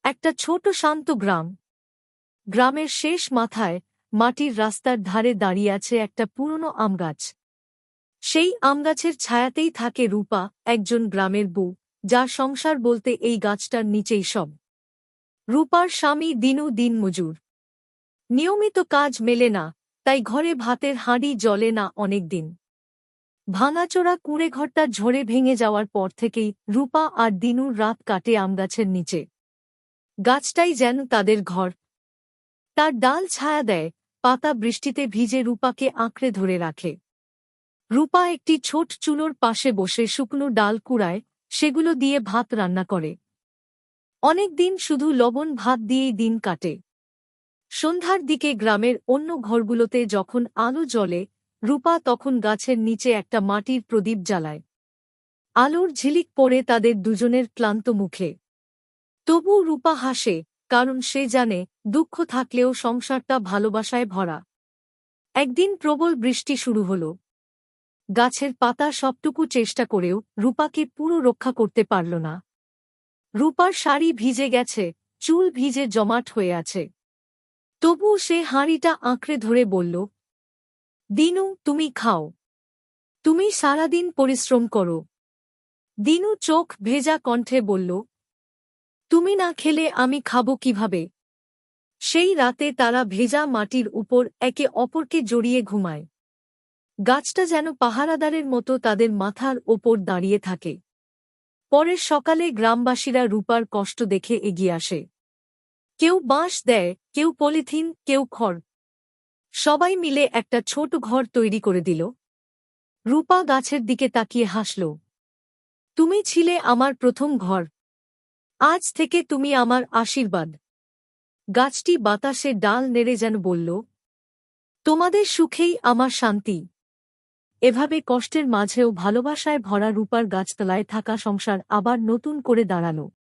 একটা ছোট শান্ত গ্রাম। গ্রামের শেষ মাথায় মাটির রাস্তার ধারে দাঁড়িয়ে আছে একটা পুরনো আমগাছ। সেই আমগাছের ছায়াতেই থাকে রূপা, একজন গ্রামের বউ, যার সংসার বলতে এই গাছটার নিচেই সব। রূপার স্বামী দিনু দিনমজুর। নিয়মিত কাজ মেলে না, তাই ঘরে ভাতের হাঁড়ি জ্বলে না অনেক দিন। ভাঙাচোরা কুঁড়েঘরটা ঝরে ভেঙে যাওয়ার পর থেকেই রূপা আর দিনুর রাত কাটে আমগাছের নিচে। গাছটাই যেন তাদের ঘর। তার ডাল ছায়া দেয়, পাতা বৃষ্টিতে ভিজে রূপাকে আঁকড়ে ধরে রাখে। রূপা একটি ছোট চুলোর পাশে বসে শুকনো ডাল কুড়ায়, সেগুলো দিয়ে ভাত রান্না করে। অনেক দিন শুধু লবণ ভাত দিয়েই দিন কাটে। সন্ধ্যার দিকে গ্রামের অন্য ঘরগুলোতে যখন আলো জ্বলে, রূপা তখন গাছের নিচে একটা মাটির প্রদীপ জ্বালায়। আলোর ঝিলিক পড়ে তাদের দুজনের ক্লান্ত মুখে। তবু রূপা হাসে, কারণ সে জানে দুঃখ থাকলেও সংসারটা ভালোবাসায় ভরা। একদিন প্রবল বৃষ্টি শুরু হল। গাছের পাতা সবটুকু চেষ্টা করেও রূপাকে পুরো রক্ষা করতে পারল না। রূপার শাড়ি ভিজে গেছে, চুল ভিজে জমাট হয়ে আছে। তবু সে হাঁড়িটা আঁকড়ে ধরে বলল, দিনু তুমি খাও, তুমি সারাদিন পরিশ্রম করো। দিনু চোখ ভেজা কণ্ঠে বলল, তুমি না খেলে আমি খাবো কিভাবে? সেই রাতে তারা ভেজা মাটির উপর একে অপরকে জড়িয়ে ঘুমায়। গাছটা যেন পাহারাদারের মতো তাদের মাথার ওপর দাঁড়িয়ে থাকে। পরের সকালে গ্রামবাসীরা রূপার কষ্ট দেখে এগিয়ে আসে। কেউ বাঁশ দেয়, কেউ পলিথিন, কেউ খড়। সবাই মিলে একটা ছোট ঘর তৈরি করে দিল। রূপা গাছের দিকে তাকিয়ে হাসল। তুমি ছিলে আমার প্রথম ঘর। আজ থেকে তুমি আমার আশীর্বাদ। গাছটি বাতাসে ডাল নেড়ে যেন বলল, তোমাদের সুখেই আমার শান্তি। এভাবে কষ্টের মাঝেও ভালোবাসায় ভরা রূপার গাছতলায় থাকা সংসার আবার নতুন করে দাঁড়াল।